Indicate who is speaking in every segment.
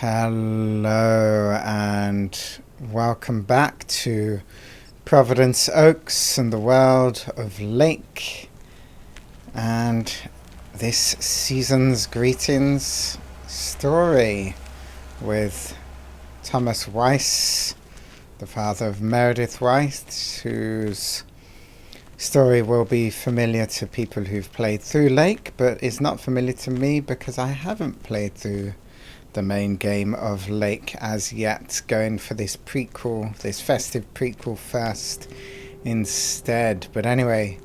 Speaker 1: Hello and welcome back to Providence Oaks and the world of Lake, and this season's greetings story with Thomas Weiss, the father of Meredith Weiss, whose story will be familiar to people who've played through Lake, but is not familiar to me because I haven't played through the main game of Lake as yet, going for this prequel, this festive prequel first instead. But anyway,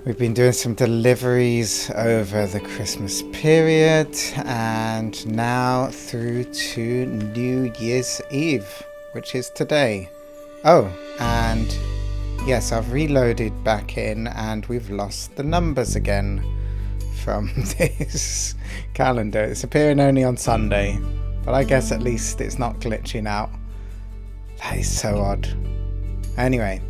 Speaker 1: we've been doing some deliveries over the Christmas period and now through to New Year's Eve, which is today. Oh, and yes, I've reloaded back in and we've lost the numbers again from this calendar. It's appearing only on Sunday, but I guess at least it's not glitching out. That is so odd. Anyway,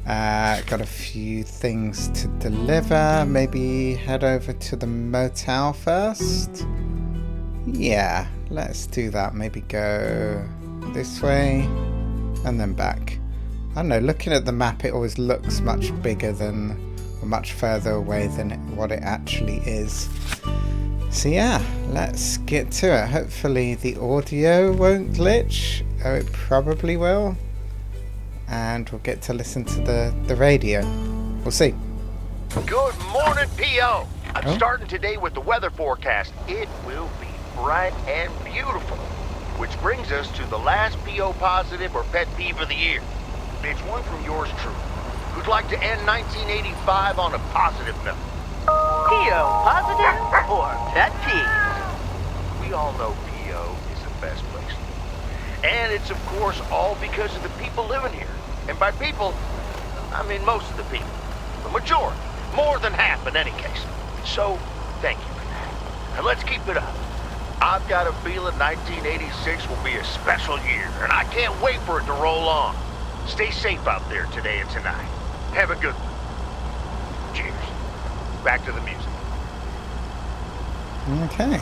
Speaker 1: got a few things to deliver. Maybe head over to the motel first. Yeah, let's do that. Maybe go this way and then back. I don't know, looking at the map it always looks much bigger than, or much further away than what it actually is. So yeah, let's get to it. Hopefully the audio won't glitch. Oh, it probably will. And we'll get to listen to the radio. We'll see.
Speaker 2: Good morning, P.O. I'm starting today with the weather forecast. It will be bright and beautiful. Which brings us to the last P.O. positive or pet peeve of the year. It's one from yours truly, who'd like to end 1985 on a positive note.
Speaker 3: P.O. positive or pet peeve?
Speaker 2: We all know P.O. is the best place to live. And it's of course all because of the people living here. And by people, I mean most of the people. The majority. More than half in any case. So, thank you for that. And let's keep it up. I've got a feeling 1986 will be a special year, and I can't wait for it to roll on. Stay safe out there today and tonight. Have a good one. Cheers. Back to the music.
Speaker 1: Okay.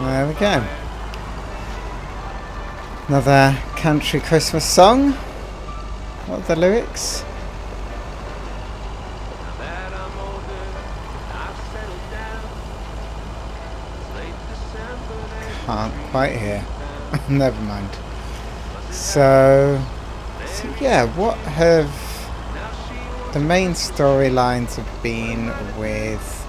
Speaker 1: There we go. Another country Christmas song. What are the lyrics? Can't quite hear. Never mind. So yeah, what have the main storylines have been with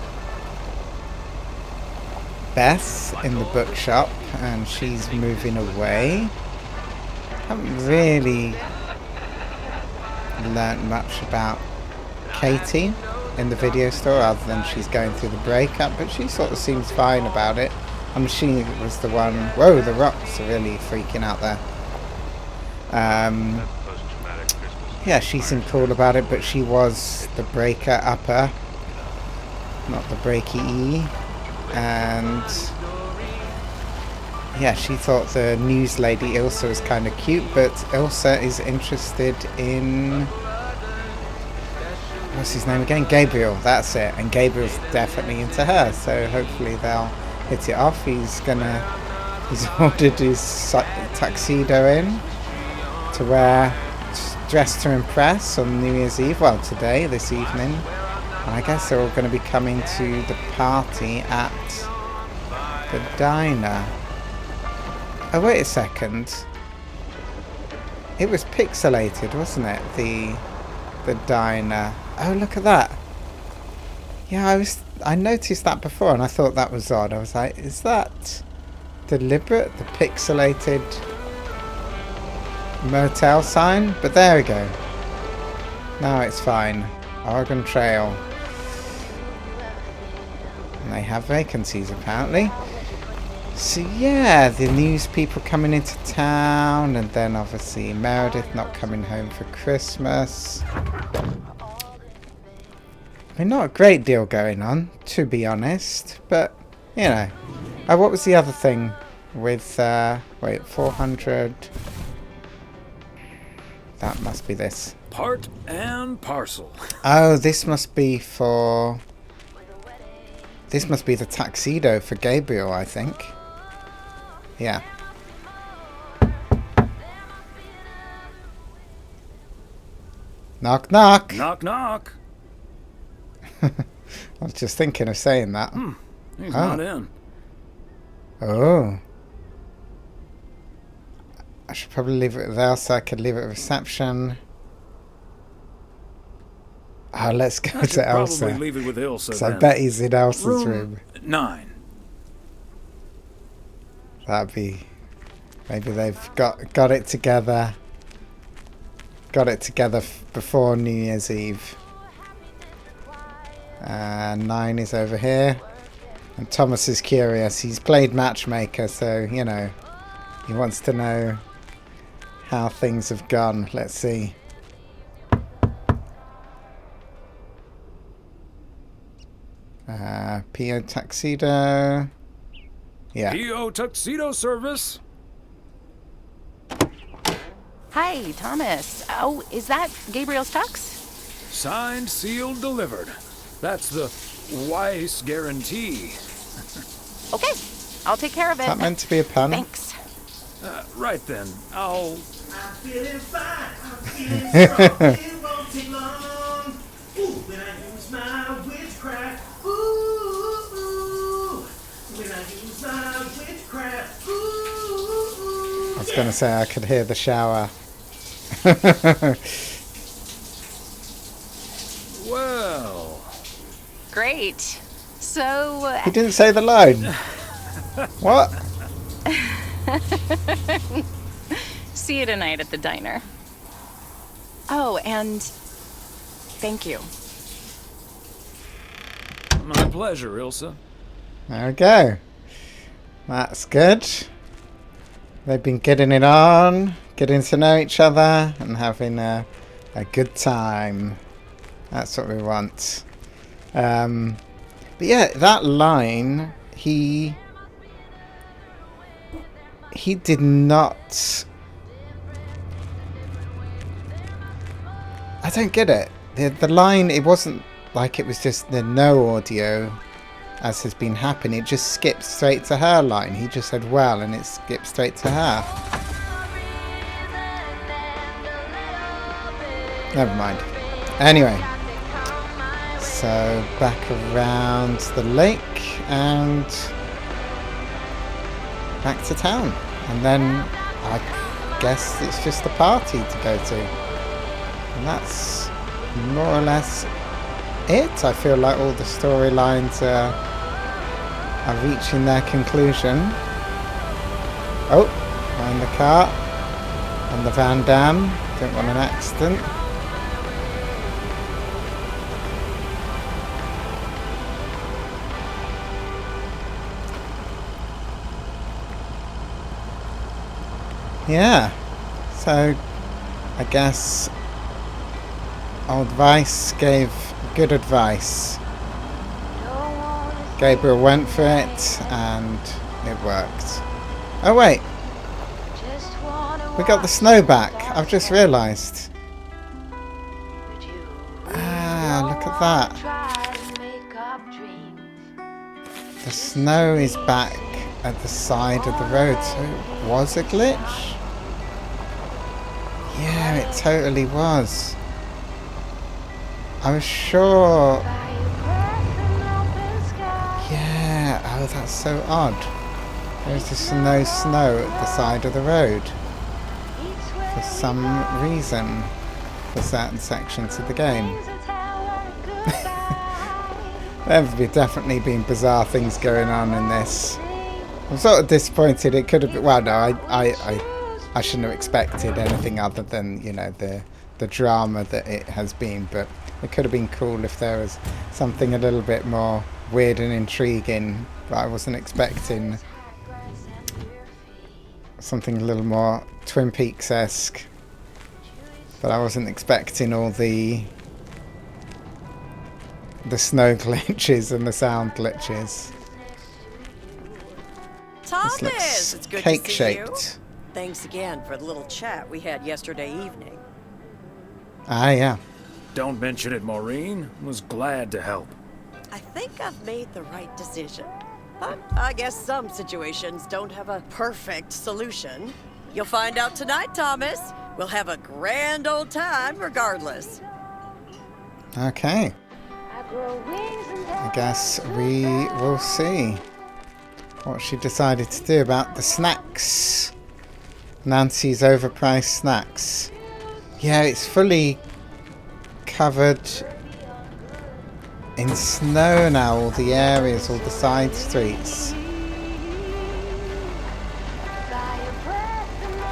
Speaker 1: Beth in the bookshop, and she's moving away. Haven't really learnt much about Katie in the video store other than she's going through the breakup, but she sort of seems fine about it. I'm assuming it was the one. Whoa, the rocks are really freaking out there. Yeah, she seemed cool about it, but she was the breaker upper, not the breaky-e. And yeah, she thought the news lady Ilsa was kind of cute, but Ilsa is interested in, what's his name again? Gabriel, that's it. And Gabriel's definitely into her, so hopefully they'll hit it off. He's ordered his tuxedo in to wear, dressed to impress on New Year's Eve, well today, this evening. And I guess they're all going to be coming to the party at the diner. Oh wait a second, it was pixelated, wasn't it, the diner? Oh look at that. Yeah, I noticed that before and I thought that was odd. I was like, is that deliberate, the pixelated motel sign? But there we go. Now it's fine. Oregon Trail. And they have vacancies apparently. So yeah, the news people coming into town, and then obviously Meredith not coming home for Christmas. I mean, not a great deal going on, to be honest, but you know. Oh, what was the other thing with wait, 400? That must be this.
Speaker 4: Part and parcel.
Speaker 1: Oh, this must be for This must be the tuxedo for Gabriel, I think. Yeah. Knock, knock.
Speaker 4: Knock, knock.
Speaker 1: I was just thinking of saying that.
Speaker 4: He's not in.
Speaker 1: Oh. I should probably leave it with Elsa. I could leave it at reception. Oh, let's go
Speaker 4: I
Speaker 1: to Elsa.
Speaker 4: Probably leave it with Elsa.
Speaker 1: So I bet he's in Elsa's
Speaker 4: room
Speaker 1: room.
Speaker 4: 9.
Speaker 1: That'd be... Maybe they've got it together. Got it together before New Year's Eve. 9 is over here. And Thomas is curious. He's played matchmaker, so, you know, he wants to know how things have gone. Let's see. PO Tuxedo. Yeah.
Speaker 4: PO Tuxedo Service.
Speaker 5: Hi, Thomas. Oh, is that Gabriel's tux?
Speaker 4: Signed, sealed, delivered. That's the Weiss guarantee.
Speaker 5: Okay, I'll take care of it.
Speaker 1: Is that meant to be a pun?
Speaker 5: Thanks.
Speaker 4: Right then, I'll...
Speaker 6: I'm feeling fine, I'm feeling strong, it won't take long. Ooh, when I use my witchcraft, ooh, when I use my witchcraft, ooh.
Speaker 1: I was going to say I could hear the shower.
Speaker 4: Well...
Speaker 5: Great. So...
Speaker 1: He didn't say the line. What?
Speaker 5: See you tonight at the diner. Oh, and... Thank you.
Speaker 4: My pleasure, Ilsa.
Speaker 1: There we go. That's good. They've been getting it on, getting to know each other, and having a good time. That's what we want. But yeah, that line, he did not... I don't get it. The line, it wasn't like it was just the no audio, as has been happening. It just skipped straight to her line. He just said well, and it skipped straight to her. Never mind. Anyway. So back around the lake and back to town. And then I guess it's just a party to go to. And that's more or less it. I feel like all the storylines are reaching their conclusion. Oh, behind the car. And the Van Damme. Don't want an accident. Yeah, so I guess old Vice gave good advice. Gabriel went for it and it worked. Oh wait, we got the snow back. I've just realised. Ah, look at that. The snow is back at the side of the road, so it was a glitch? Yeah, it totally was. I was sure... Yeah, oh that's so odd. There's just no snow at the side of the road. For some reason. For certain sections of the game. There have definitely been bizarre things going on in this. I'm sort of disappointed. It could have been... Well, no, I shouldn't have expected anything other than, you know, the drama that it has been. But it could have been cool if there was something a little bit more weird and intriguing. But I wasn't expecting something a little more Twin Peaks-esque. But I wasn't expecting all the snow glitches and the sound glitches.
Speaker 7: Thomas,
Speaker 1: This
Speaker 7: it's
Speaker 1: looks
Speaker 7: good
Speaker 1: cake
Speaker 7: to see
Speaker 1: shaped.
Speaker 7: you. Thanks again for the little chat we had yesterday evening.
Speaker 1: Ah, yeah.
Speaker 4: Don't mention it, Maureen. Was glad to help.
Speaker 7: I think I've made the right decision. But I guess some situations don't have a perfect solution. You'll find out tonight, Thomas. We'll have a grand old time regardless.
Speaker 1: Okay. I guess we will see what she decided to do about the snacks. Nancy's overpriced snacks. Yeah, it's fully covered in snow now, all the areas, all the side streets.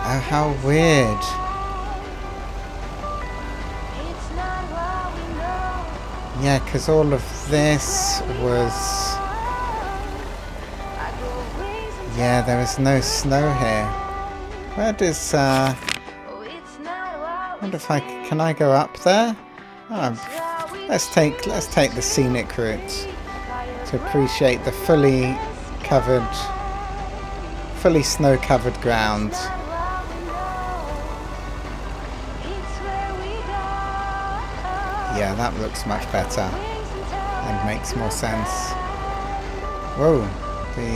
Speaker 1: Oh, how weird. Yeah, because all of this was... Yeah, there is no snow here. Where does... I wonder if can I go up there? Oh, let's take the scenic route to appreciate the fully snow-covered ground. Yeah, that looks much better and makes more sense. Whoa, the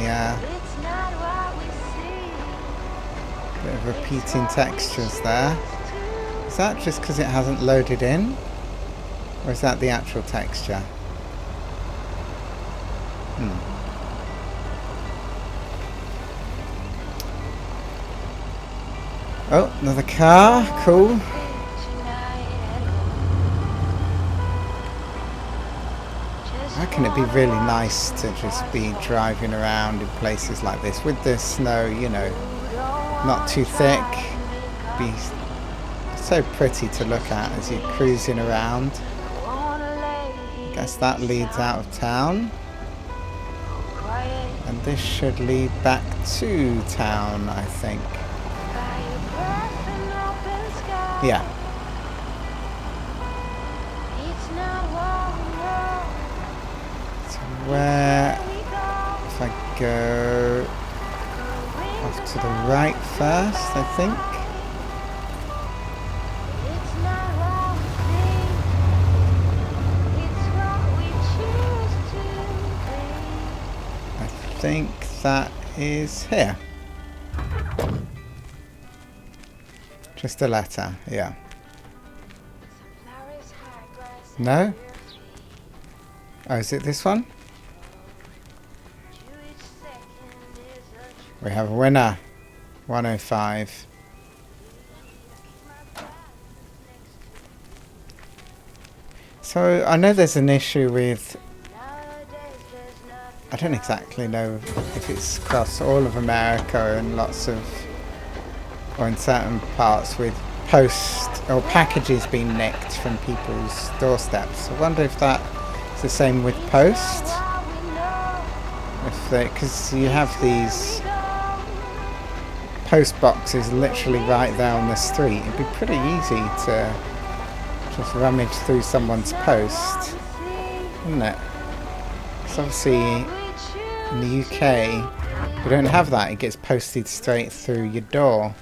Speaker 1: bit of repeating textures there. Is that just because it hasn't loaded in? Or is that the actual texture? Oh, another car. Cool. I reckon it'd be really nice to just be driving around in places like this with the snow, you know, not too thick. Be so pretty to look at as you're cruising around. I guess that leads out of town. And this should lead back to town, I think. Yeah. So where, if I go off to the right first, I think. I think that is here. Just a letter, yeah. No? Oh, is it this one? We have a winner. 105. So, I know there's an issue with... I don't exactly know if it's across all of America and lots of... or in certain parts with post or packages being nicked from people's doorsteps. I wonder if that's the same with post. If because you have these post boxes literally right there on the street, it'd be pretty easy to just rummage through someone's post, wouldn't it? Because obviously in the UK we don't have that. It gets posted straight through your door.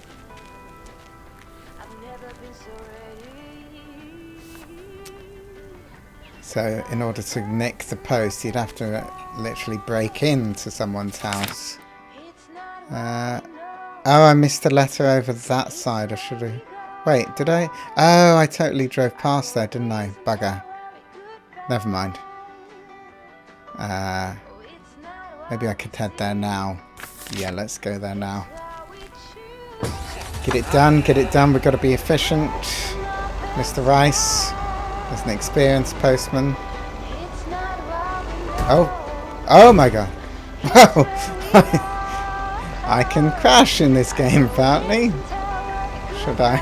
Speaker 1: So in order to nick the post, you'd have to literally break into someone's house. Oh, I missed a letter over that side. I should have... Wait, did I? Oh, I totally drove past there, didn't I? Bugger. Never mind. Maybe I could head there now. Yeah, let's go there now. Get it done, get it done. We've got to be efficient. Mr. Rice. As an experienced postman. Oh my god. Wow. I can crash in this game apparently. Should I?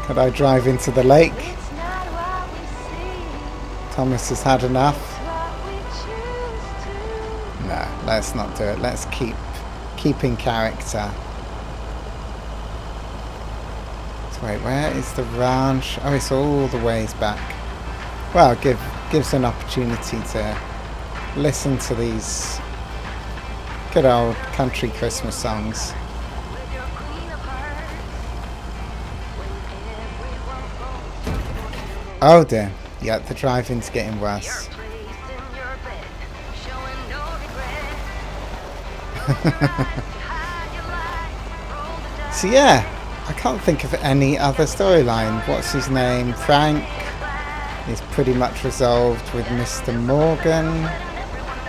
Speaker 1: Could I drive into the lake? Thomas has had enough. No, let's not do it. Let's keep in character. Wait, where is the ranch? Oh, it's all the ways back. Well, gives an opportunity to listen to these good old country Christmas songs. Oh dear. Yeah, the driving's getting worse. So yeah, I can't think of any other storyline. What's his name? Frank is pretty much resolved with Mr. Morgan.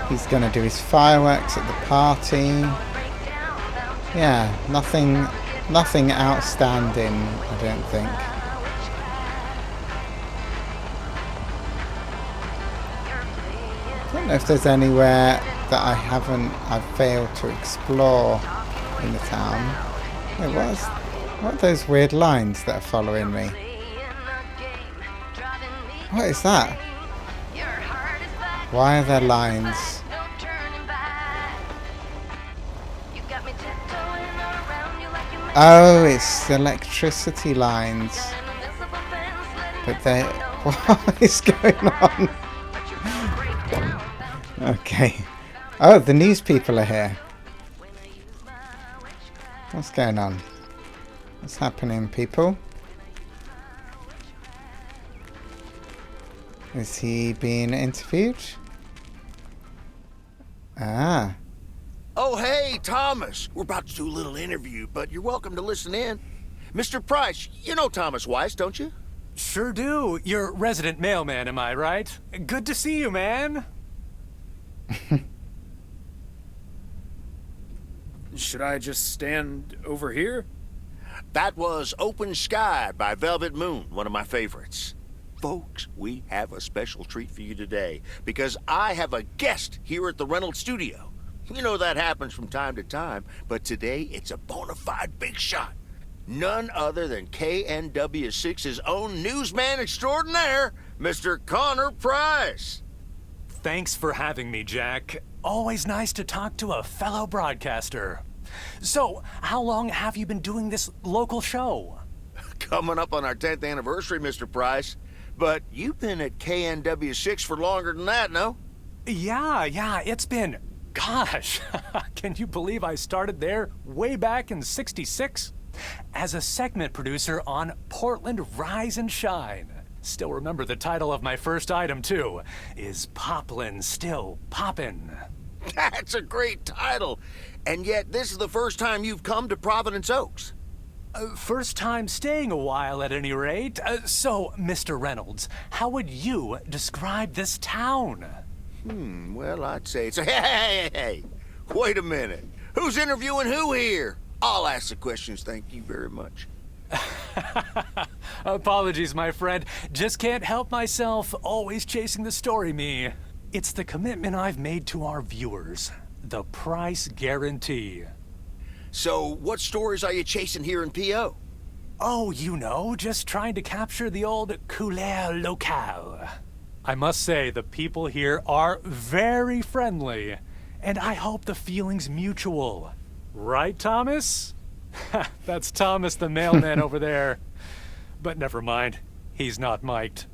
Speaker 1: He's going to do his fireworks at the party. Yeah, nothing outstanding, I don't think. I don't know if there's anywhere that I've failed to explore in the town. Wait, what are those weird lines that are following me? What is that? Why are there lines? Oh, it's electricity lines. But they... What is going on? Okay. Oh, the news people are here. What's going on? What's happening, people? Is he being interviewed? Ah.
Speaker 2: Oh, hey, Thomas. We're about to do a little interview, but you're welcome to listen in. Mr. Price, you know Thomas Weiss, don't you?
Speaker 8: Sure do. You're resident mailman, am I right? Good to see you, man.
Speaker 4: Should I just stand over here?
Speaker 2: That was Open Sky by Velvet Moon, one of my favorites. Folks, we have a special treat for you today, because I have a guest here at the Reynolds Studio. You know that happens from time to time, but today it's a bona fide big shot. None other than KNW6's own newsman extraordinaire, Mr. Connor Price.
Speaker 8: Thanks for having me, Jack. Always nice to talk to a fellow broadcaster. So, how long have you been doing this local show?
Speaker 2: Coming up on our 10th anniversary, Mr. Price. But you've been at KNW6 for longer than that, no?
Speaker 8: Yeah, it's been... Gosh, can you believe I started there way back in '66? As a segment producer on Portland Rise and Shine. Still remember the title of my first item, too. Is Poplin Still Poppin'?
Speaker 2: That's a great title. And yet, this is the first time you've come to Providence Oaks.
Speaker 8: First time staying a while, at any rate. So, Mr. Reynolds, how would you describe this town?
Speaker 2: Well, I'd say it's... Hey! Wait a minute. Who's interviewing who here? I'll ask the questions, thank you very much.
Speaker 8: Apologies, my friend. Just can't help myself. Always chasing the story, me. It's the commitment I've made to our viewers. The price guarantee.
Speaker 2: So, what stories are you chasing here in P.O.?
Speaker 8: Oh, you know, just trying to capture the old couleur locale. I must say, the people here are very friendly, and I hope the feeling's mutual. Right, Thomas? That's Thomas the mailman over there. But never mind, he's not mic'd.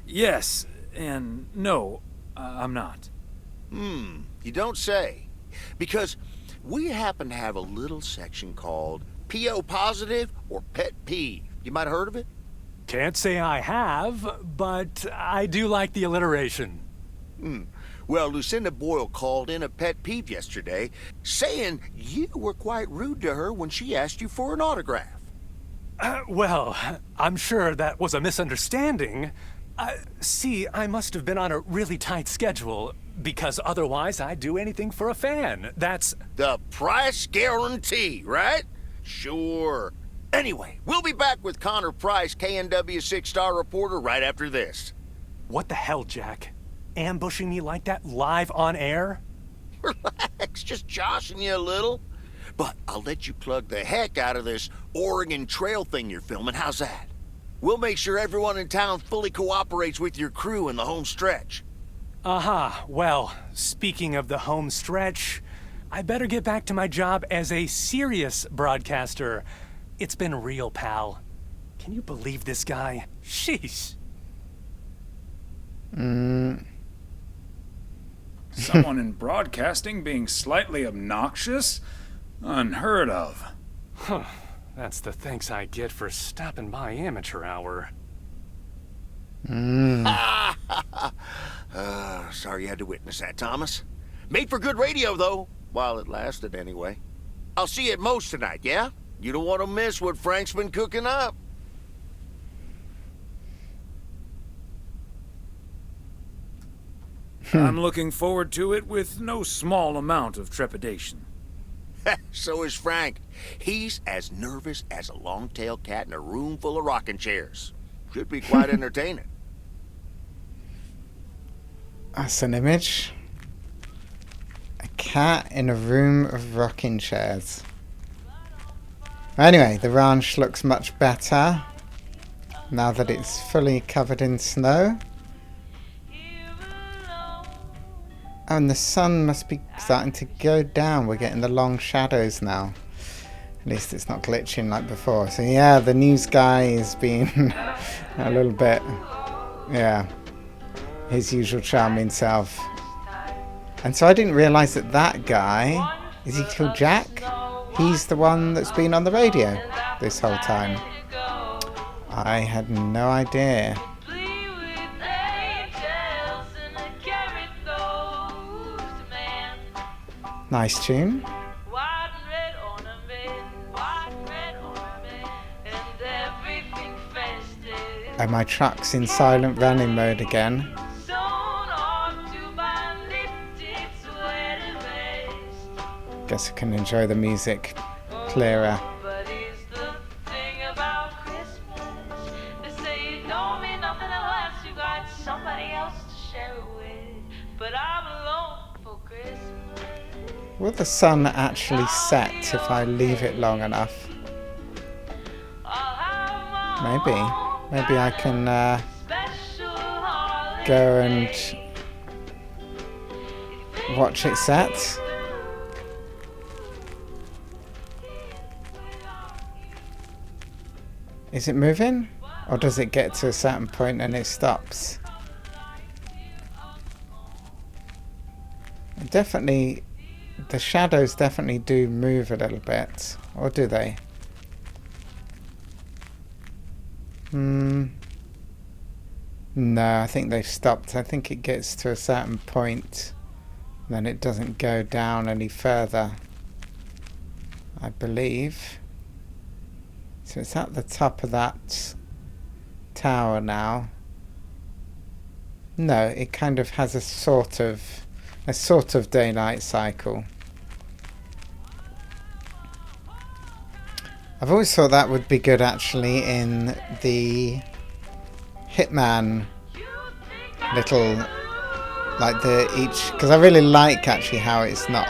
Speaker 4: Yes, and no, I'm not.
Speaker 2: You don't say. Because we happen to have a little section called P.O. Positive or Pet Peeve. You might have heard of it?
Speaker 8: Can't say I have, but I do like the alliteration.
Speaker 2: Well, Lucinda Boyle called in a pet peeve yesterday, saying you were quite rude to her when she asked you for an autograph.
Speaker 8: Well, I'm sure that was a misunderstanding. See, I must have been on a really tight schedule, because otherwise I'd do anything for a fan. That's...
Speaker 2: The price guarantee, right? Sure. Anyway, we'll be back with Connor Price, KNW 6-star reporter, right after this.
Speaker 8: What the hell, Jack? Ambushing me like that live on air?
Speaker 2: Relax, just joshing you a little. But I'll let you plug the heck out of this Oregon Trail thing you're filming. How's that? We'll make sure everyone in town fully cooperates with your crew in the home stretch.
Speaker 8: Well, speaking of the home stretch, I better get back to my job as a serious broadcaster. It's been real, pal. Can you believe this guy? Sheesh.
Speaker 4: Someone in broadcasting being slightly obnoxious? Unheard of.
Speaker 8: That's the thanks I get for stopping by amateur hour.
Speaker 2: Sorry you had to witness that, Thomas. Made for good radio, though, while it lasted anyway. I'll see you at Moe's tonight, yeah? You don't want to miss what Frank's been cooking up.
Speaker 4: I'm looking forward to it with no small amount of trepidation.
Speaker 2: So is Frank. He's as nervous as a long-tailed cat in a room full of rocking chairs. Should be quite entertaining.
Speaker 1: That's an image. A cat in a room of rocking chairs. Anyway, the ranch looks much better now that it's fully covered in snow. Oh, and the sun must be starting to go down. We're getting the long shadows now. At least it's not glitching like before. So yeah, the news guy is being a little bit, yeah, his usual charming self. And so I didn't realise that that guy, is he called Jack? He's the one that's been on the radio this whole time. I had no idea. Nice tune. And my truck's in silent running mode again. Guess I can enjoy the music clearer. Will the sun actually set if I leave it long enough? Maybe. Maybe I can go and watch it set. Is it moving? Or does it get to a certain point and it stops? Definitely, the shadows definitely do move a little bit. Or do they? No, I think they've stopped. I think it gets to a certain point, then it doesn't go down any further, I believe. So it's at the top of that tower now. No, it kind of has a sort of day-night cycle. I've always thought that would be good actually in the Hitman little, like the each, because I really like actually how it's not,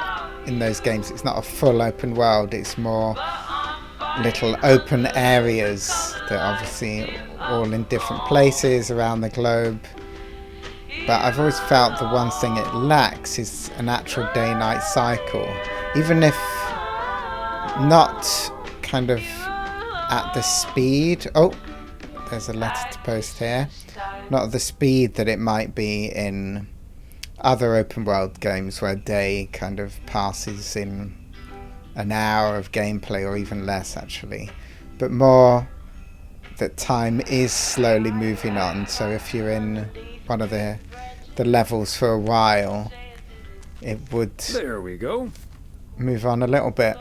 Speaker 1: in those games it's not a full open world, it's more little open areas that are obviously all in different places around the globe. But I've always felt the one thing it lacks is an actual day-night cycle, even if not kind of at the speed. Oh, there's a letter to post here. Not at the speed that it might be in other open world games where day kind of passes in an hour of gameplay or even less actually, but more that time is slowly moving on. So if you're in one of the levels for a while, it would,
Speaker 4: there we go,
Speaker 1: move on a little bit.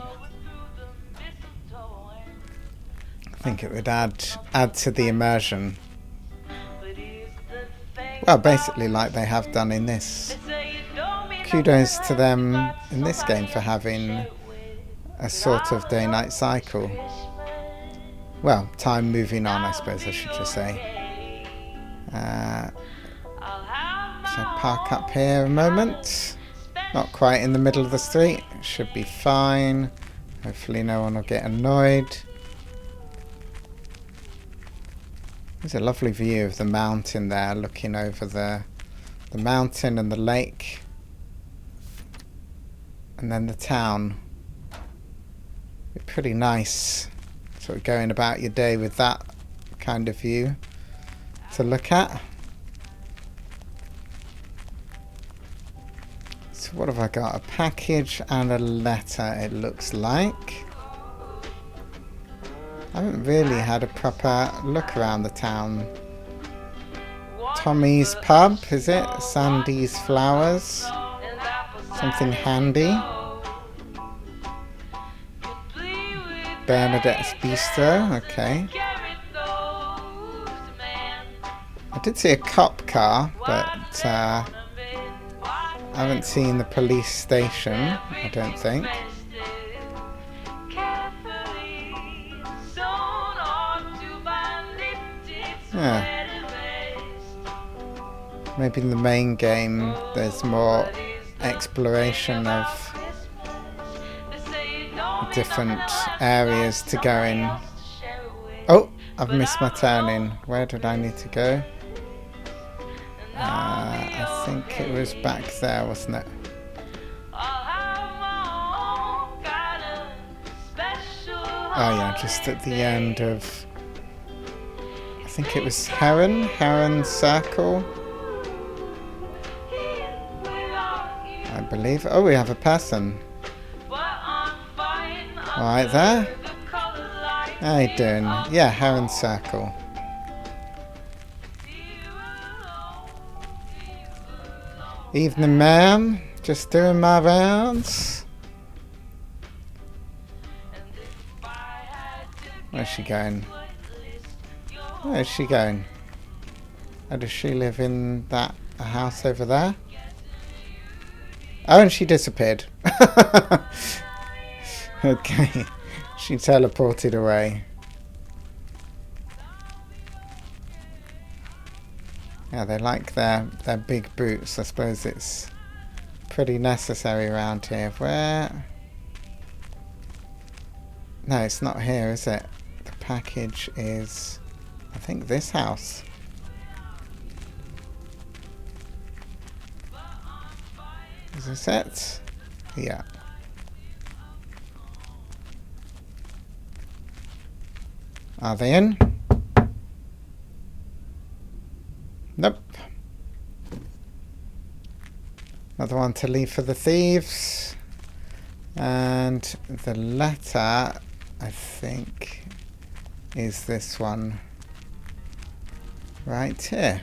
Speaker 1: I think it would add to the immersion. Well, basically like they have done in this. Kudos to them in this game for having a sort of day-night cycle. Well, time moving on, I suppose I should just say. So park up here a moment. Not quite in the middle of the street. Should be fine. Hopefully no one will get annoyed. There's a lovely view of the mountain there, looking over the mountain and the lake. And then the town. Pretty nice, sort of going about your day with that kind of view to look at. So what have I got? A package and a letter, it looks like. I haven't really had a proper look around the town Tommy's Pub, is it? Sandy's Flowers. Something handy. Bernadette's Bistro, okay. I did see a cop car, but I haven't seen the police station, I don't think. Yeah. Maybe in the main game there's more exploration of different areas to go in. Oh, I've missed my turning. Where did I need to go? I think it was back there, wasn't it? Oh yeah, just at the end of... I think it was Heron Circle. I believe. Oh, we have a person. Right there. How you doing? Yeah, Heron Circle. Evening, ma'am. Just doing my rounds. Where's she going? Where's she going? Oh, does she live in that house over there? Oh, and she disappeared. Okay. She teleported away. Yeah, they like their big boots. I suppose it's pretty necessary around here. Where? No, it's not here, is it? The package is, I think, this house. Is this it? Yeah. Are they in? Nope. Another one to leave for the thieves. And the letter, I think, is this one right here.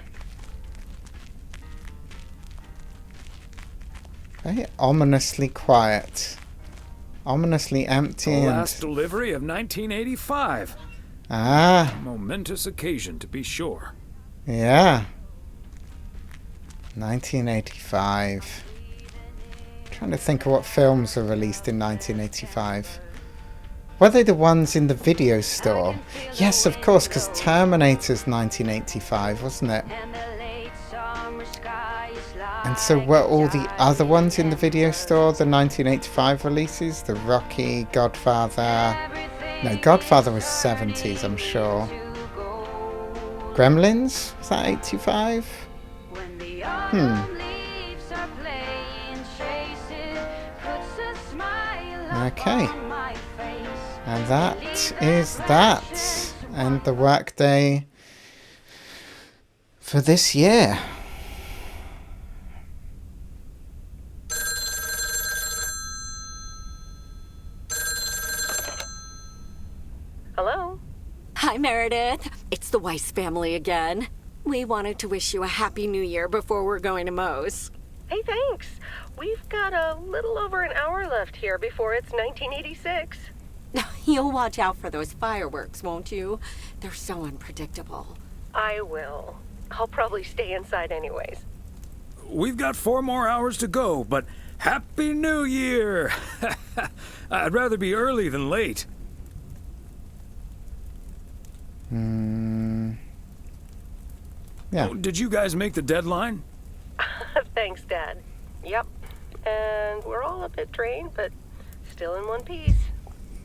Speaker 1: Very ominously quiet. Ominously empty.
Speaker 4: The last delivery of 1985.
Speaker 1: Ah.
Speaker 4: A momentous occasion, to be sure.
Speaker 1: Yeah. 1985. Trying to think of what films were released in 1985. Were they the ones in the video store? Yes, of course, because Terminator's 1985, wasn't it? And so were all the other ones in the video store the 1985 releases? The Rocky, Godfather... No, Godfather was 70s, I'm sure. Gremlins? Was that 85? Okay. And that is that. And the workday for this year.
Speaker 9: Hello? Hi, Meredith. It's the Weiss family again. We wanted to wish you a happy new year before we're going to Moe's.
Speaker 10: Hey, thanks. We've got a little over an hour left here before it's 1986.
Speaker 9: You'll watch out for those fireworks, won't you? They're so unpredictable.
Speaker 10: I will. I'll probably stay inside anyways.
Speaker 4: We've got 4 more hours to go, but Happy New Year! I'd rather be early than late.
Speaker 1: Yeah.
Speaker 4: Oh, did you guys make the deadline?
Speaker 10: Thanks, Dad. Yep. And we're all a bit drained, but still in one piece.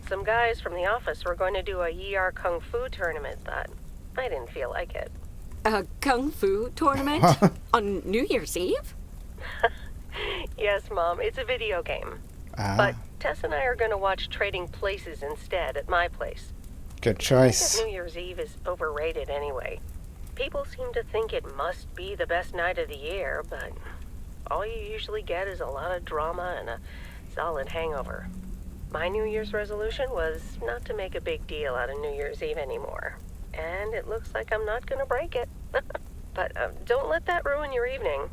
Speaker 10: Some guys from the office were going to do a ER Kung Fu tournament, but I didn't feel like it.
Speaker 9: A Kung Fu tournament? On New Year's Eve?
Speaker 10: Yes, Mom. It's a video game. But Tess and I are going to watch Trading Places instead at my place.
Speaker 1: Good choice.
Speaker 10: I think New Year's Eve is overrated anyway. People seem to think it must be the best night of the year, but all you usually get is a lot of drama and a solid hangover. My New Year's resolution was not to make a big deal out of New Year's Eve anymore. And it looks like I'm not going to break it. But don't let that ruin your evening.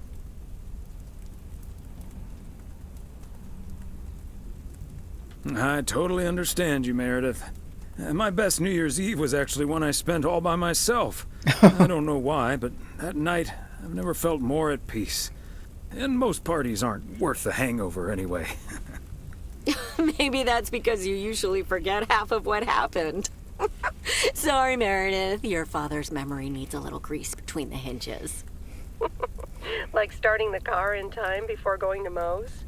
Speaker 4: I totally understand you, Meredith. My best New Year's Eve was actually one I spent all by myself. I don't know why, but that night I've never felt more at peace. And most parties aren't worth the hangover anyway.
Speaker 9: Maybe that's because you usually forget half of what happened. Sorry, Meredith. Your father's memory needs a little grease between the hinges.
Speaker 10: Like starting the car in time before going to Moe's?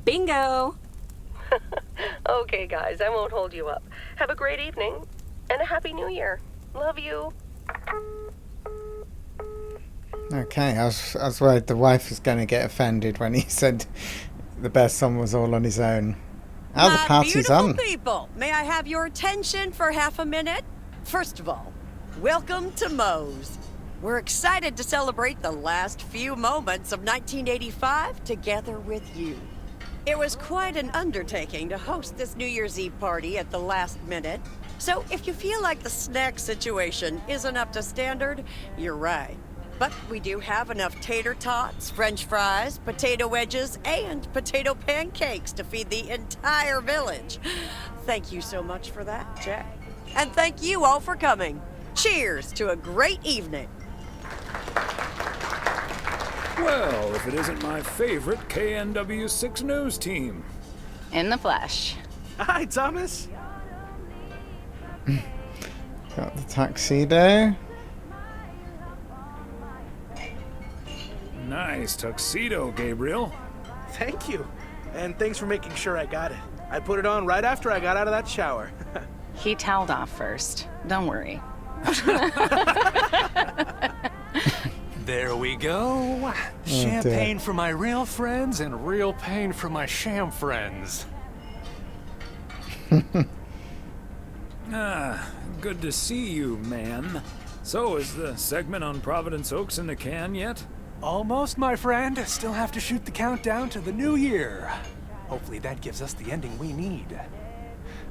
Speaker 9: Bingo!
Speaker 10: Okay, guys, I won't hold you up. Have a great evening, and a Happy New Year. Love you.
Speaker 1: Okay, I was worried the wife was going to get offended when he said the best son was all on his own. Oh, the party's
Speaker 7: beautiful
Speaker 1: on.
Speaker 7: People, may I have your attention for half a minute? First of all, welcome to Moe's. We're excited to celebrate the last few moments of 1985 together with you. It was quite an undertaking to host this New Year's Eve party at the last minute. So if you feel like the snack situation isn't up to standard, you're right. But we do have enough tater tots, french fries, potato wedges, and potato pancakes to feed the entire village. Thank you so much for that, Jack. And thank you all for coming. Cheers to a great evening.
Speaker 4: Well, if it isn't my favorite KNW6 news team.
Speaker 5: In the flesh.
Speaker 6: Hi, Thomas.
Speaker 1: Got the tuxedo.
Speaker 4: Nice tuxedo, Gabriel.
Speaker 6: Thank you. And thanks for making sure I got it. I put it on right after I got out of that shower.
Speaker 5: He toweled off first. Don't worry.
Speaker 8: There we go. Champagne for my real friends and real pain for my sham friends.
Speaker 4: Good to see you, man. So, is the segment on Providence Oaks in the can yet?
Speaker 8: Almost, my friend. Still have to shoot the countdown to the new year. Hopefully that gives us the ending we need.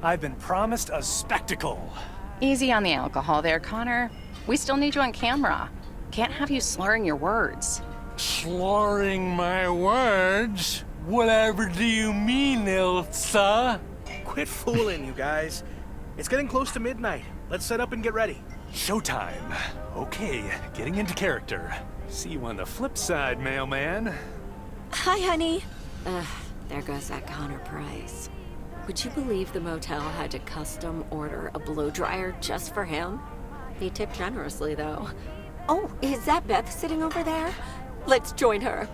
Speaker 8: I've been promised a spectacle.
Speaker 5: Easy on the alcohol there, Connor. We still need you on camera. Can't have you slurring your words.
Speaker 8: Slurring my words? Whatever do you mean, Ilsa?
Speaker 6: Quit fooling, you guys. It's getting close to midnight. Let's set up and get ready.
Speaker 8: Showtime. Okay, getting into character. See you on the flip side, mailman.
Speaker 9: Hi, honey. There goes that Connor Price. Would you believe the motel had to custom order a blow dryer just for him? He tipped generously, though. Oh, is that Beth sitting over there? Let's join her.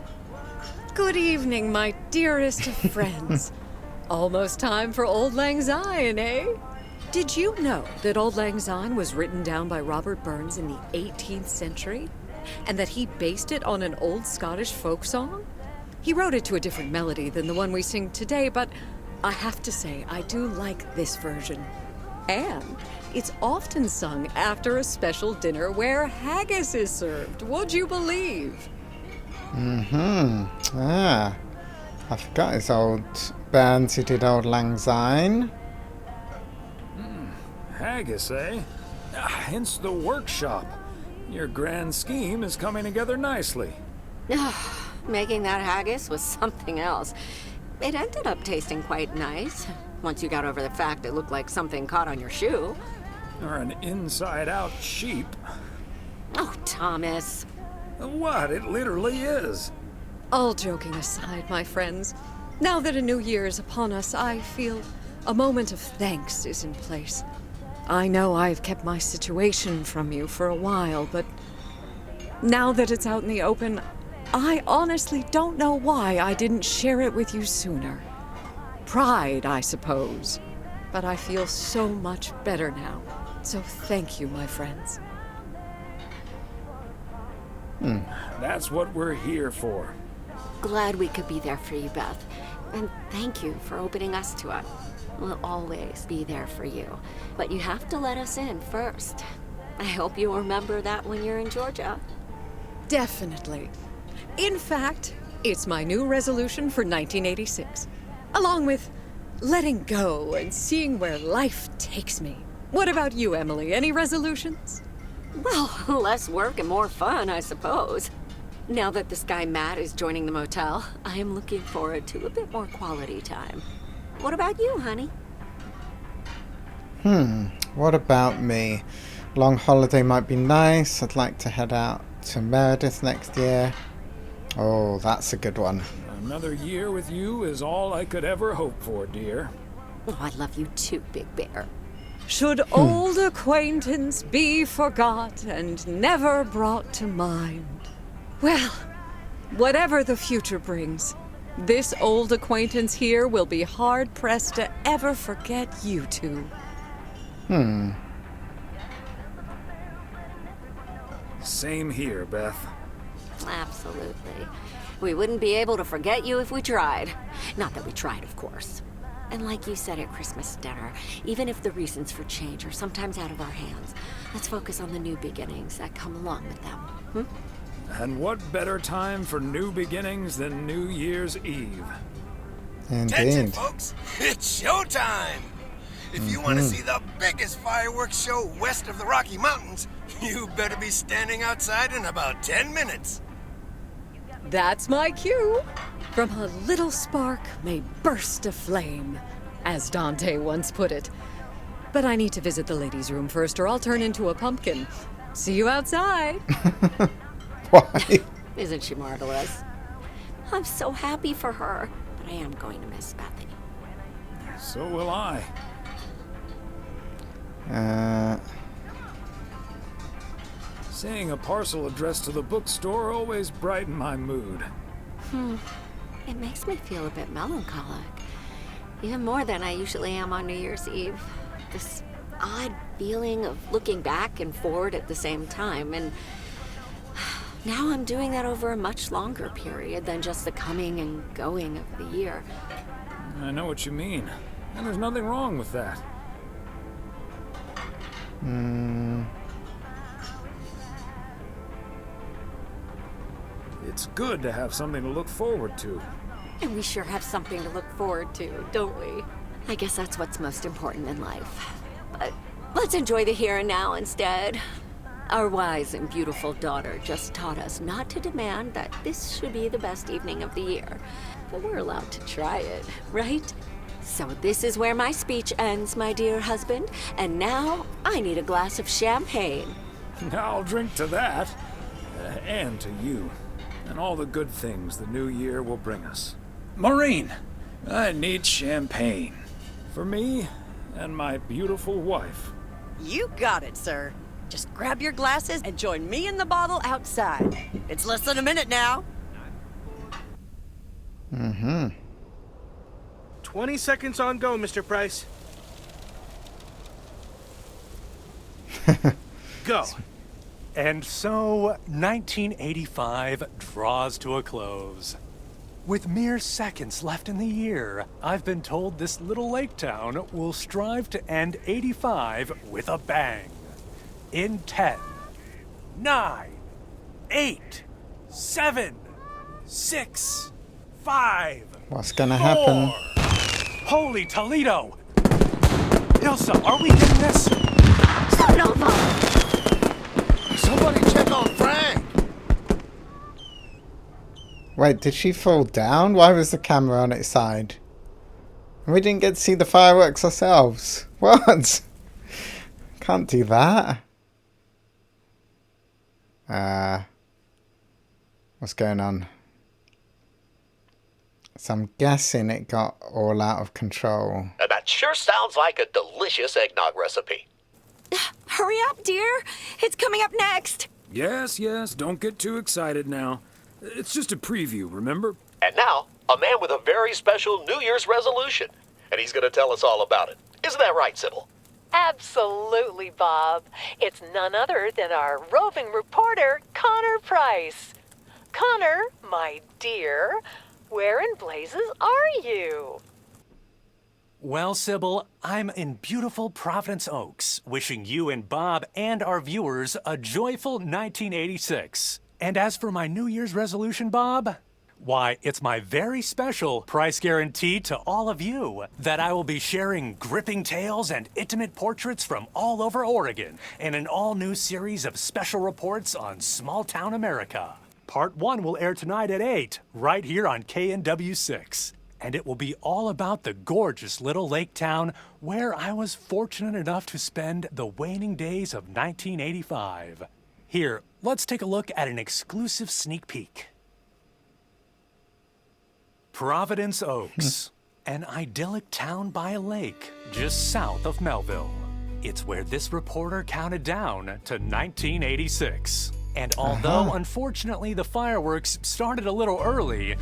Speaker 11: Good evening, my dearest of friends. Almost time for Auld Lang Syne, eh? Did you know that Auld Lang Syne was written down by Robert Burns in the 18th century? And that he based it on an old Scottish folk song? He wrote it to a different melody than the one we sing today, but I have to say, I do like this version. And it's often sung after a special dinner where haggis is served, would you believe?
Speaker 1: Ah, I forgot his old bands who did Auld Lang Syne.
Speaker 4: Haggis, eh? Hence the workshop. Your grand scheme is coming together nicely.
Speaker 9: Making that haggis was something else. It ended up tasting quite nice, once you got over the fact it looked like something caught on your shoe.
Speaker 4: Or an inside-out sheep.
Speaker 9: Oh, Thomas.
Speaker 4: What? It literally is.
Speaker 11: All joking aside, my friends, now that a new year is upon us, I feel a moment of thanks is in place. I know I've kept my situation from you for a while, but now that it's out in the open, I honestly don't know why I didn't share it with you sooner. Pride, I suppose. But I feel so much better now. So thank you, my friends.
Speaker 4: That's what we're here for.
Speaker 9: Glad we could be there for you, Beth. And thank you for opening us to it. We'll always be there for you. But you have to let us in first. I hope you'll remember that when you're in Georgia.
Speaker 11: Definitely. In fact, it's my new resolution for 1986. Along with letting go and seeing where life takes me. What about you, Emily? Any resolutions?
Speaker 9: Well, less work and more fun, I suppose. Now that this guy Matt is joining the motel, I am looking forward to a bit more quality time. What about you, honey?
Speaker 1: What about me? Long holiday might be nice. I'd like to head out to Meredith next year. Oh, that's a good one.
Speaker 4: Another year with you is all I could ever hope for, dear.
Speaker 9: Oh, I love you too, Big Bear.
Speaker 11: Should old acquaintance be forgot and never brought to mind? Well, whatever the future brings, this old acquaintance here will be hard-pressed to ever forget you two.
Speaker 4: Same here, Beth.
Speaker 9: Absolutely. We wouldn't be able to forget you if we tried. Not that we tried, of course. And like you said at Christmas dinner, even if the reasons for change are sometimes out of our hands, let's focus on the new beginnings that come along with them.
Speaker 4: And what better time for new beginnings than New Year's Eve?
Speaker 12: Attention,
Speaker 1: Indeed.
Speaker 12: folks. It's showtime. If you want to see the biggest fireworks show west of the Rocky Mountains, you better be standing outside in about 10 minutes.
Speaker 11: That's my cue. From a little spark may burst a flame, as Dante once put it. But I need to visit the ladies' room first, or I'll turn into a pumpkin. See you outside.
Speaker 1: Why?
Speaker 9: Isn't she marvelous? I'm so happy for her, but I am going to miss Bethany.
Speaker 4: So will I. Seeing a parcel addressed to the bookstore always brightened my mood.
Speaker 9: It makes me feel a bit melancholic. Even more than I usually am on New Year's Eve. This odd feeling of looking back and forward at the same time, and now I'm doing that over a much longer period than just the coming and going of the year.
Speaker 4: I know what you mean, and there's nothing wrong with that. It's good to have something to look forward to.
Speaker 9: And we sure have something to look forward to, don't we? I guess that's what's most important in life. But let's enjoy the here and now instead. Our wise and beautiful daughter just taught us not to demand that this should be the best evening of the year. But we're allowed to try it, right? So this is where my speech ends, my dear husband. And now I need a glass of champagne.
Speaker 4: I'll drink to that, and to you, and all the good things the new year will bring us. Maureen, I need champagne. For me and my beautiful wife.
Speaker 7: You got it, sir. Just grab your glasses and join me in the bottle outside. It's less than a minute now.
Speaker 6: 20 seconds on go, Mr. Price. Go.
Speaker 8: And so, 1985 draws to a close. With mere seconds left in the year, I've been told this little lake town will strive to end 85 with a bang. In 10, 9, 8, 7, 6, 5,
Speaker 1: What's gonna happen?
Speaker 8: 4. Holy Toledo! Ilsa, are we getting this?
Speaker 9: Start over!
Speaker 12: Somebody check on Frank.
Speaker 1: Wait, did she fall down? Why was the camera on its side? We didn't get to see the fireworks ourselves. What? Can't do that. What's going on? So I'm guessing it got all out of control.
Speaker 2: That sure sounds like a delicious eggnog recipe.
Speaker 9: Hurry up, dear. It's coming up next.
Speaker 4: Yes, don't get too excited now. It's just a preview, remember?
Speaker 2: And now, a man with a very special New Year's resolution. And he's going to tell us all about it. Isn't that right, Sybil?
Speaker 3: Absolutely, Bob. It's none other than our roving reporter, Connor Price. Connor, my dear, where in blazes are you?
Speaker 8: Well, Sybil, I'm in beautiful Providence Oaks, wishing you and Bob and our viewers a joyful 1986. And as for my New Year's resolution, Bob, Why, it's my very special price guarantee to all of you that I will be sharing gripping tales and intimate portraits from all over Oregon in an all-new series of special reports on small-town America. Part 1 will air tonight at 8, right here on KNW6. And it will be all about the gorgeous little lake town where I was fortunate enough to spend the waning days of 1985. Here, let's take a look at an exclusive sneak peek. Providence Oaks, an idyllic town by a lake just south of Melville. It's where this reporter counted down to 1986. And although, unfortunately, the fireworks started a little early,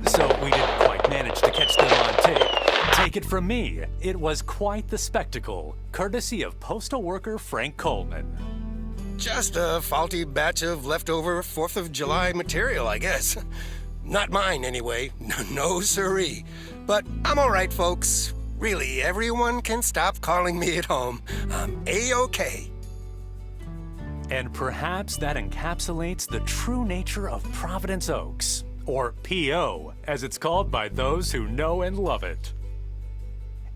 Speaker 8: so we didn't quite manage to catch them on tape. Take it from me, it was quite the spectacle, courtesy of postal worker Frank Coleman.
Speaker 12: Just a faulty batch of leftover 4th of July material, I guess. Not mine, anyway. No siree. But I'm all right, folks. Really, everyone can stop calling me at home. I'm A-OK.
Speaker 8: And perhaps that encapsulates the true nature of Providence Oaks, or P.O., as it's called by those who know and love it.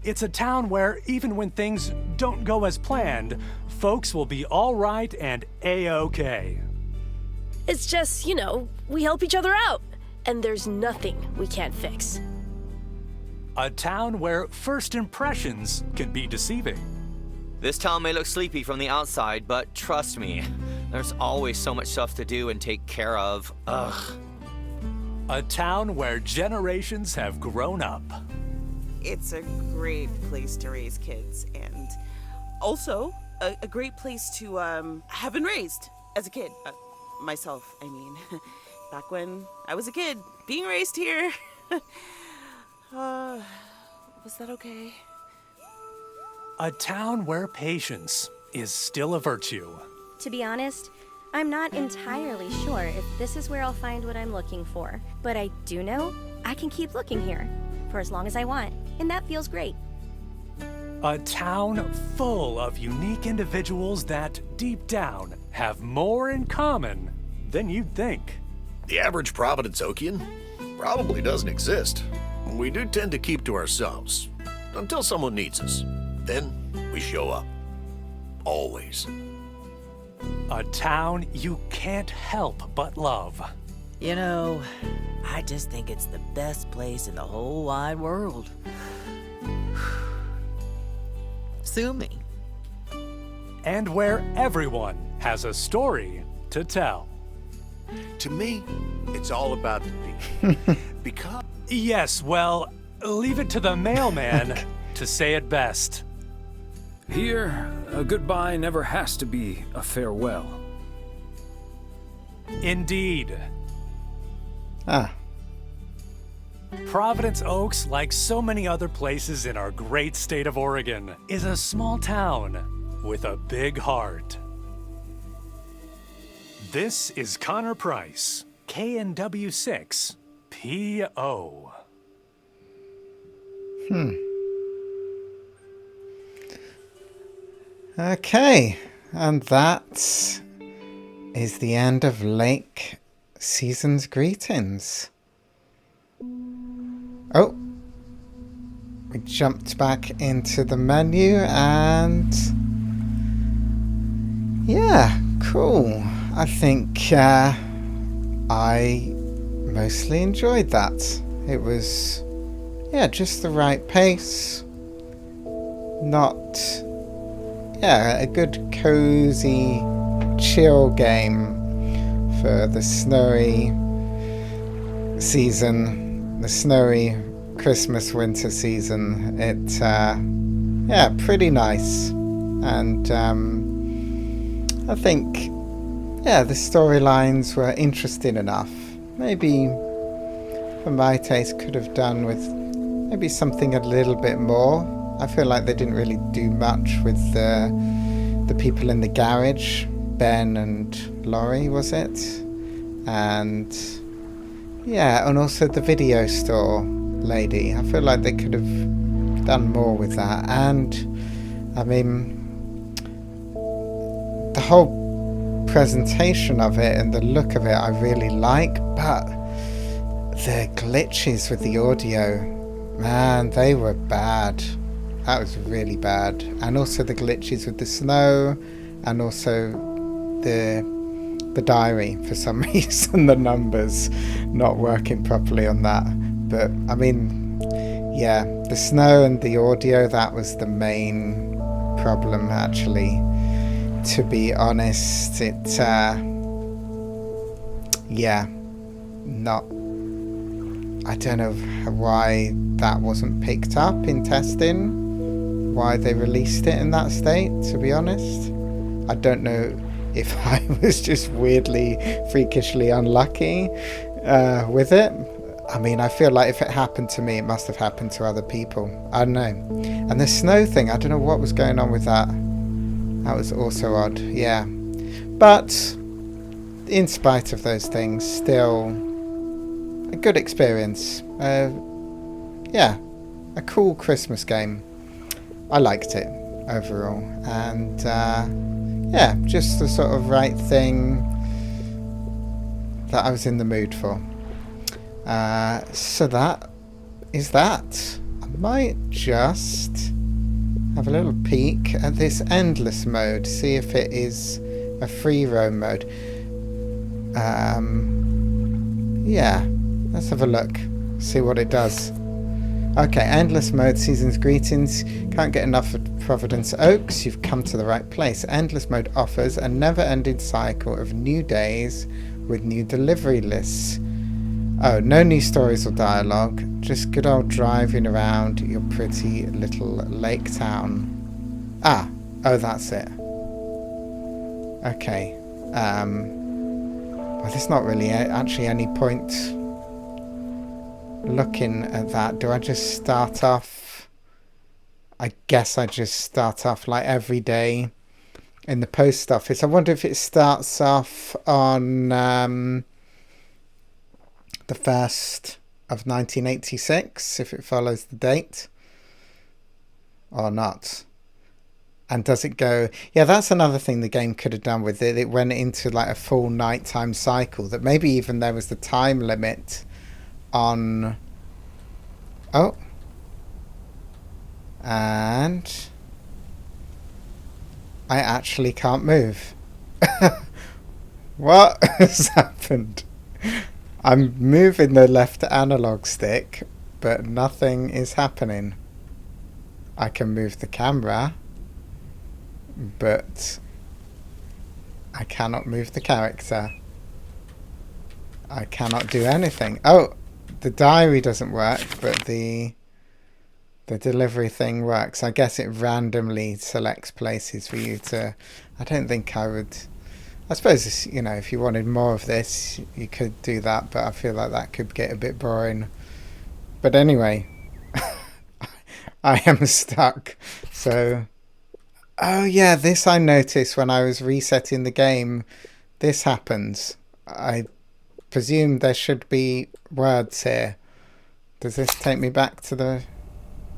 Speaker 8: It's a town where, even when things don't go as planned, folks will be all right and A-OK.
Speaker 13: It's just, we help each other out, and there's nothing we can't fix.
Speaker 8: A town where first impressions can be deceiving.
Speaker 14: This town may look sleepy from the outside, but trust me, there's always so much stuff to do and take care of. Ugh.
Speaker 8: A town where generations have grown up.
Speaker 15: It's a great place to raise kids, and also a great place to have been raised as a kid. Myself, I mean. Back when I was a kid, being raised here. Was that okay?
Speaker 8: A town where patience is still a virtue.
Speaker 16: To be honest, I'm not entirely sure if this is where I'll find what I'm looking for, but I do know I can keep looking here for as long as I want, and that feels great.
Speaker 8: A town full of unique individuals that, deep down, have more in common than you'd think.
Speaker 17: The average Providence Okian probably doesn't exist. We do tend to keep to ourselves until someone needs us. Then we show up. Always.
Speaker 8: A town you can't help but love.
Speaker 18: I just think it's the best place in the whole wide world. Sue me.
Speaker 8: And where everyone has a story to tell.
Speaker 17: To me, it's all about the people. Because...
Speaker 8: Yes, well, leave it to the mailman to say it best.
Speaker 4: Here, a goodbye never has to be a farewell.
Speaker 8: Indeed.
Speaker 1: Ah.
Speaker 8: Providence Oaks, like so many other places in our great state of Oregon, is a small town with a big heart. This is Connor Price, KNW6, P.O.
Speaker 1: Okay, and that is the end of Lake Season's Greetings. Oh, we jumped back into the menu and yeah, cool. I think I mostly enjoyed that. It was, just the right pace. A good cozy chill game for the snowy season, the snowy Christmas winter season. It pretty nice, and I think the storylines were interesting enough. Maybe for my taste could have done with maybe something a little bit more. I feel like they didn't really do much with the people in the garage, Ben and Laurie, was it? And also the video store lady. I feel like they could have done more with that. And I mean, the whole presentation of it and the look of it I really like, but the glitches with the audio, man, they were bad. That was really bad. And also the glitches with the snow, and also the diary, for some reason the numbers not working properly on that. But I mean, yeah, the snow and the audio, that was the main problem, actually, to be honest. It yeah, not, I don't know why that wasn't picked up in testing, why they released it in that state, to be honest. I don't know if I was just weirdly, freakishly unlucky with it. I mean, I feel like if it happened to me, it must have happened to other people. I don't know. And the snow thing, I don't know what was going on with that. That was also odd, yeah. But in spite of those things, still a good experience. Yeah, a cool Christmas game. I liked it overall. And yeah, just the sort of right thing that I was in the mood for. So that is that. I might just have a little peek at this endless mode, see if it is a free roam mode. Yeah, let's have a look, see what it does. Okay, endless mode, season's greetings. Can't get enough of Providence Oaks, you've come to the right place. Endless mode offers a never-ending cycle of new days with new delivery lists. Oh, no new stories or dialogue, just good old driving around your pretty little lake town. Ah, oh, that's it. Okay. Well, there's not really actually any point looking at that. Do I just start off? I guess I just start off like every day in the post office. I wonder if it starts off on the 1st of 1986, if it follows the date or not. And does it go... Yeah, that's another thing the game could have done with it. It went into like a full nighttime cycle, that maybe even there was the time limit on... Oh. And I actually can't move. What has happened? I'm moving the left analog stick, but nothing is happening. I can move the camera, but I cannot move the character. I cannot do anything. Oh, the diary doesn't work, but the delivery thing works. I guess it randomly selects places for you to... I don't think I would... I suppose, you know, if you wanted more of this, you could do that, but I feel like that could get a bit boring. But anyway, I am stuck. So, oh yeah, this I noticed when I was resetting the game. This happens. I presume there should be words here. Does this take me back to the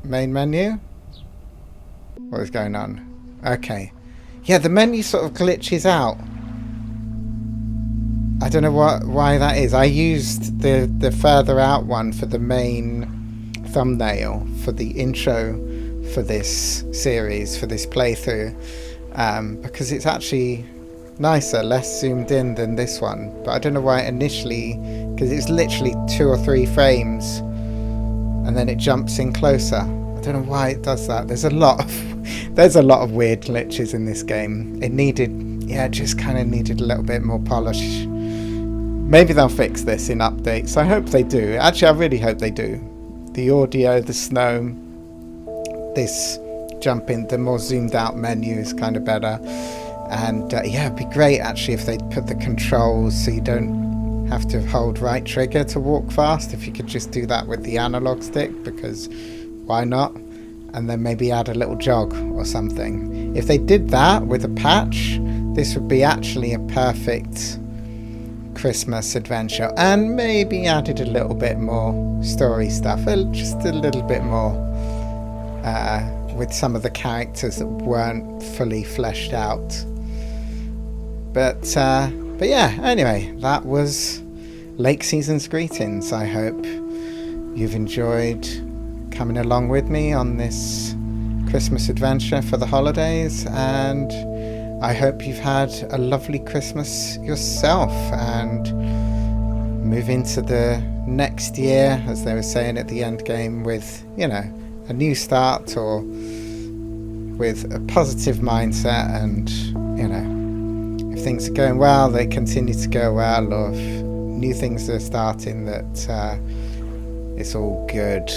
Speaker 1: main menu? What is going on? Okay. Yeah, the menu sort of glitches out. I don't know why that is. I used the further out one for the main thumbnail for the intro for this series, for this playthrough, because it's actually nicer, less zoomed in than this one. But I don't know why initially, because it's literally 2 or 3 frames and then it jumps in closer. I don't know why it does that. There's a lot of weird glitches in this game. It needed, yeah, it just kind of needed a little bit more polish. Maybe they'll fix this in updates. I hope they do. Actually, I really hope they do. The audio, the snow, this jumping, the more zoomed out menu is kind of better. And yeah, it'd be great actually if they'd put the controls so you don't have to hold right trigger to walk fast. If you could just do that with the analog stick, because why not? And then maybe add a little jog or something. If they did that with a patch, this would be actually a perfect Christmas adventure, and maybe added a little bit more story stuff, just a little bit more with some of the characters that weren't fully fleshed out. But yeah, anyway, that was lake season's greetings. I hope you've enjoyed coming along with me on this Christmas adventure for the holidays, and I hope you've had a lovely Christmas yourself and move into the next year, as they were saying at the end game, with, you know, a new start, or with a positive mindset, and, you know, if things are going well, they continue to go well, or if new things are starting, that it's all good.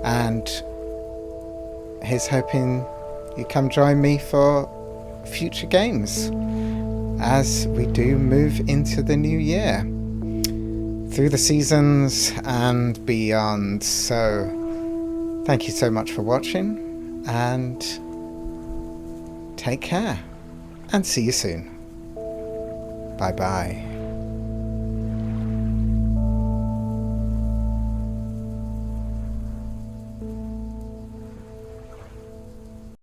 Speaker 1: And here's hoping you come join me for future games as we do move into the new year, through the seasons and beyond. So thank you so much for watching, and take care, and see you soon. Bye bye.